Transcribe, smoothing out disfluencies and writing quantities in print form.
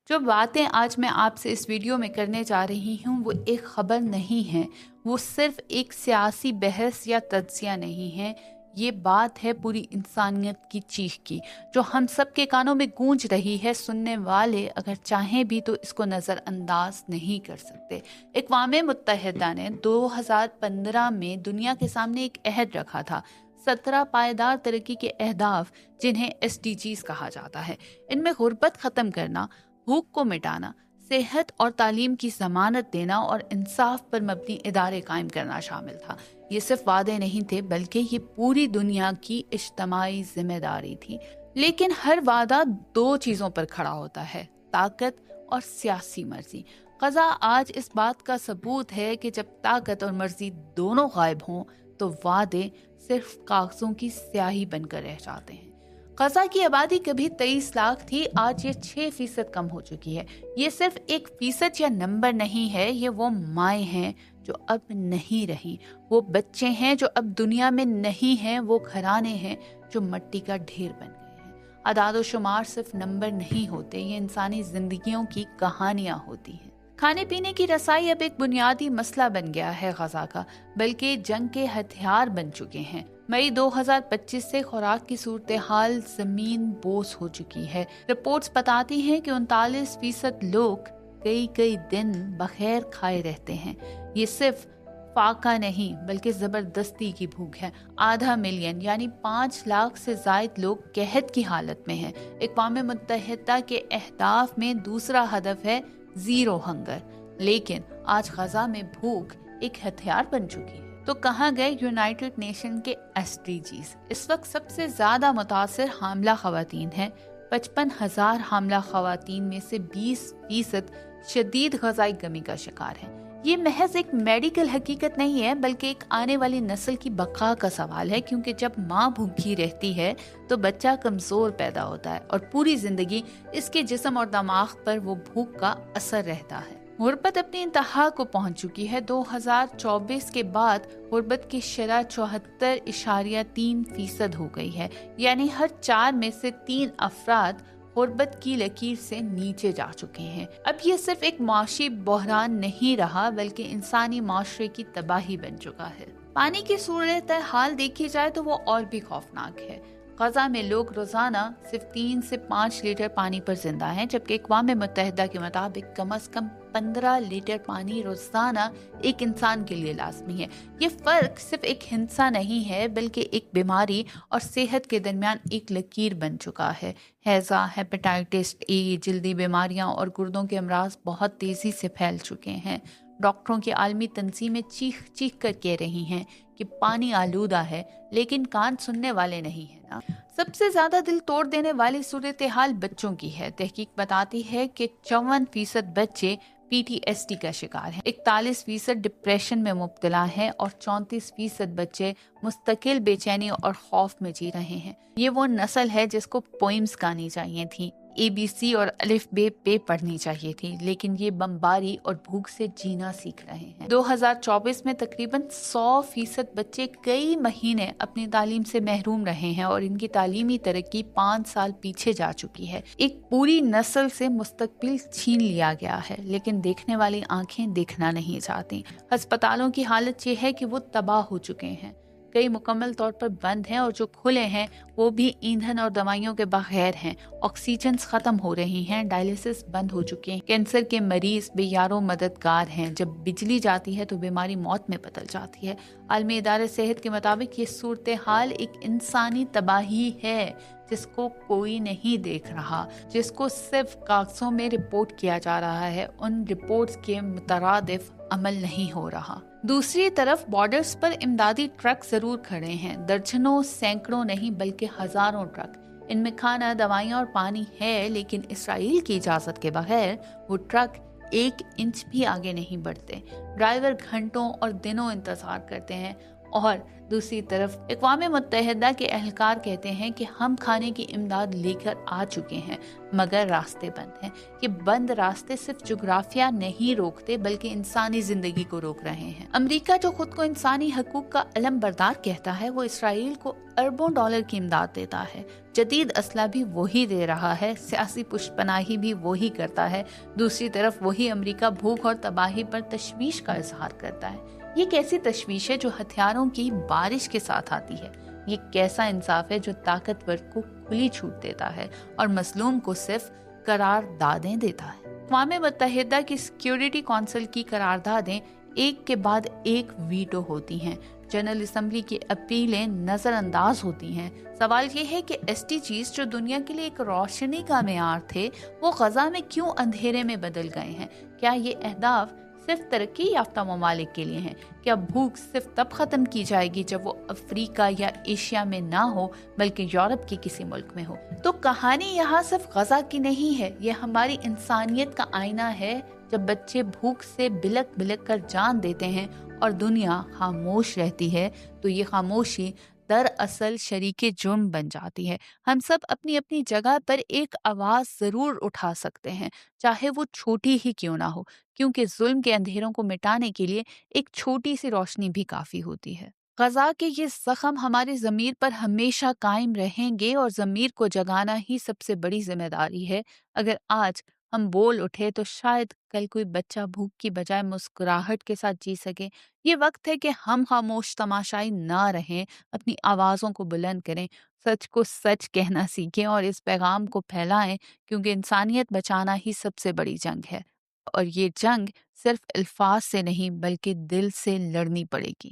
جو باتیں آج میں آپ سے اس ویڈیو میں کرنے جا رہی ہوں وہ ایک خبر نہیں ہے، وہ صرف ایک سیاسی بحث یا تجزیہ نہیں ہے، یہ بات ہے پوری انسانیت کی چیخ کی جو ہم سب کے کانوں میں گونج رہی ہے۔ سننے والے اگر چاہیں بھی تو اس کو نظر انداز نہیں کر سکتے۔ اقوام متحدہ نے 2015 میں دنیا کے سامنے ایک عہد رکھا تھا، 17 پائیدار ترقی کے اہداف جنہیں SDGs کہا جاتا ہے۔ ان میں غربت ختم کرنا، بھوک کو مٹانا، صحت اور تعلیم کی ضمانت دینا اور انصاف پر مبنی ادارے قائم کرنا شامل تھا۔ یہ صرف وعدے نہیں تھے بلکہ یہ پوری دنیا کی اجتماعی ذمہ داری تھی۔ لیکن ہر وعدہ دو چیزوں پر کھڑا ہوتا ہے، طاقت اور سیاسی مرضی۔ غزہ آج اس بات کا ثبوت ہے کہ جب طاقت اور مرضی دونوں غائب ہوں تو وعدے صرف کاغذوں کی سیاہی بن کر رہ جاتے ہیں۔ غزہ کی آبادی کبھی 23 لاکھ تھی، آج یہ 6% کم ہو چکی ہے۔ یہ صرف 1% یا نمبر نہیں ہے، یہ وہ مائیں ہیں جو اب نہیں رہی، وہ بچے ہیں جو اب دنیا میں نہیں ہیں، وہ گھرانے ہیں جو مٹی کا ڈھیر بن گئے ہیں۔ اعداد و شمار صرف نمبر نہیں ہوتے، یہ انسانی زندگیوں کی کہانیاں ہوتی ہیں۔ کھانے پینے کی رسائی اب ایک بنیادی مسئلہ بن گیا ہے غزہ کا، بلکہ جنگ کے ہتھیار بن چکے ہیں۔ مئی 2025 سے خوراک کی صورتحال زمین بوس ہو چکی ہے۔ رپورٹس بتاتی ہیں کہ 39% لوگ کئی دن بغیر کھائے رہتے ہیں۔ یہ صرف فاقہ نہیں بلکہ زبردستی کی بھوک ہے۔ 500,000 یعنی 5 لاکھ سے زائد لوگ قحط کی حالت میں ہیں۔ اقوام متحدہ کے اہداف میں دوسرا ہدف ہے زیرو ہنگر، لیکن آج غزہ میں بھوک ایک ہتھیار بن چکی ہے۔ تو کہاں گئے یونائٹڈ نیشن کے SDGs؟ اس وقت سب سے زیادہ متاثر حاملہ خواتین ہیں۔ 55,000 حاملہ خواتین میں سے 20% شدید غذائی کمی کا شکار ہیں۔ یہ محض ایک میڈیکل حقیقت نہیں ہے بلکہ ایک آنے والی نسل کی بقا کا سوال ہے، کیونکہ جب ماں بھوکی رہتی ہے تو بچہ کمزور پیدا ہوتا ہے اور پوری زندگی اس کے جسم اور دماغ پر وہ بھوک کا اثر رہتا ہے۔ غربت اپنی انتہا کو پہنچ چکی ہے۔ 2024 کے بعد غربت کی شرح 74.3% ہو گئی ہے، یعنی ہر 4 میں سے 3 افراد غربت کی لکیر سے نیچے جا چکے ہیں۔ اب یہ صرف ایک معاشی بحران نہیں رہا بلکہ انسانی معاشرے کی تباہی بن چکا ہے۔ پانی کی صورتحال دیکھی جائے تو وہ اور بھی خوفناک ہے۔ غزہ میں لوگ روزانہ صرف 3 سے 5 لیٹر پانی پر زندہ ہیں، جبکہ اقوام متحدہ کے مطابق کم از کم 15 لیٹر پانی روزانہ ایک انسان کے لیے لازمی ہے۔ یہ فرق صرف ایک ہندسہ نہیں ہے بلکہ ایک بیماری اور صحت کے درمیان ایک لکیر بن چکا ہے۔ ہیضہ، ہیپاٹائٹس A، جلدی بیماریاں اور گردوں کے امراض بہت تیزی سے پھیل چکے ہیں۔ ڈاکٹروں کی عالمی تنظیمیں چیخ کر کہہ رہی ہیں کہ پانی آلودہ ہے، لیکن کان سننے والے نہیں ہیں نا۔ سب سے زیادہ دل توڑ دینے والی صورتحال بچوں کی ہے۔ تحقیق بتاتی ہے کہ 54% بچے PTSD کا شکار ہیں، 41% ڈپریشن میں مبتلا ہیں اور 34% بچے مستقل بے چینی اور خوف میں جی رہے ہیں۔ یہ وہ نسل ہے جس کو پوئمز گانی چاہیے تھیں، ABC اور الف بے پڑھنی چاہیے تھی، لیکن یہ بمباری اور بھوک سے جینا سیکھ رہے ہیں۔ 2024 میں تقریباً 100% بچے کئی مہینے اپنی تعلیم سے محروم رہے ہیں اور ان کی تعلیمی ترقی 5 سال پیچھے جا چکی ہے۔ ایک پوری نسل سے مستقبل چھین لیا گیا ہے، لیکن دیکھنے والی آنکھیں دیکھنا نہیں چاہتی۔ ہسپتالوں کی حالت یہ ہے کہ وہ تباہ ہو چکے ہیں، کئی مکمل طور پر بند ہیں اور جو کھلے ہیں وہ بھی ایندھن اور دوائیوں کے بغیر ہیں۔ آکسیجنز ختم ہو رہی ہیں، ڈائلیسس بند ہو چکے ہیں، کینسر کے مریض بے یار و مددگار ہیں۔ جب بجلی جاتی ہے تو بیماری موت میں بدل جاتی ہے۔ عالمی ادارے صحت کے مطابق یہ صورتحال ایک انسانی تباہی ہے جس کو کوئی نہیں دیکھ رہا، جس کو صرف کاغذوں میں رپورٹ کیا جا رہا ہے، ان رپورٹس کے مترادف عمل نہیں ہو رہا۔ دوسری طرف بارڈرز پر امدادی ٹرک ضرور کھڑے ہیں، درجنوں، سینکڑوں نہیں بلکہ ہزاروں ٹرک۔ ان میں کھانا، دوائیاں اور پانی ہے، لیکن اسرائیل کی اجازت کے بغیر وہ ٹرک 1 انچ بھی آگے نہیں بڑھتے۔ ڈرائیور گھنٹوں اور دنوں انتظار کرتے ہیں اور دوسری طرف اقوام متحدہ کے اہلکار کہتے ہیں کہ ہم کھانے کی امداد لے کر آ چکے ہیں مگر راستے بند ہیں۔ یہ بند راستے صرف جغرافیہ نہیں روکتے بلکہ انسانی زندگی کو روک رہے ہیں۔ امریکہ جو خود کو انسانی حقوق کا علم بردار کہتا ہے وہ اسرائیل کو اربوں ڈالر کی امداد دیتا ہے، جدید اسلحہ بھی وہی دے رہا ہے، سیاسی پشت پناہی بھی وہی کرتا ہے، دوسری طرف وہی امریکہ بھوک اور تباہی پر تشویش کا اظہار کرتا ہے۔ یہ کیسی تشویش ہے جو ہتھیاروں کی بارش کے ساتھ آتی ہے؟ یہ کیسا انصاف ہے جو طاقتور کو کھلی چھوٹ دیتا ہے اور مظلوم کو صرف قراردادیں دیتا ہے؟ اقوام متحدہ کی سیکیورٹی کونسل کی قراردادیں ایک کے بعد ایک ویٹو ہوتی ہیں، جنرل اسمبلی کی اپیلیں نظر انداز ہوتی ہیں۔ سوال یہ ہے کہ ایس ٹی جیز جو دنیا کے لیے ایک روشنی کا معیار تھے وہ غزہ میں کیوں اندھیرے میں بدل گئے ہیں؟ کیا یہ اہداف صرف ترقی یافتہ ممالک کے لیے ہیں؟ کیا بھوک صرف تب ختم کی جائے گی جب وہ افریقہ یا ایشیا میں نہ ہو بلکہ یورپ کے کسی ملک میں ہو؟ تو کہانی یہاں صرف غزہ کی نہیں ہے، یہ ہماری انسانیت کا آئینہ ہے۔ جب بچے بھوک سے بلک بلک کر جان دیتے ہیں اور دنیا خاموش رہتی ہے تو یہ خاموشی دراصل شریک جرم بن جاتی ہے۔ ہم سب اپنی اپنی جگہ پر ایک آواز ضرور اٹھا سکتے ہیں، چاہے وہ چھوٹی ہی کیوں نہ ہو، کیونکہ ظلم کے اندھیروں کو مٹانے کے لیے ایک چھوٹی سی روشنی بھی کافی ہوتی ہے۔ غزہ کے یہ زخم ہمارے ضمیر پر ہمیشہ قائم رہیں گے اور ضمیر کو جگانا ہی سب سے بڑی ذمہ داری ہے۔ اگر آج ہم بول اٹھے تو شاید کل کوئی بچہ بھوک کی بجائے مسکراہٹ کے ساتھ جی سکے۔ یہ وقت ہے کہ ہم خاموش تماشائی نہ رہیں، اپنی آوازوں کو بلند کریں، سچ کو سچ کہنا سیکھیں اور اس پیغام کو پھیلائیں، کیونکہ انسانیت بچانا ہی سب سے بڑی جنگ ہے اور یہ جنگ صرف الفاظ سے نہیں بلکہ دل سے لڑنی پڑے گی۔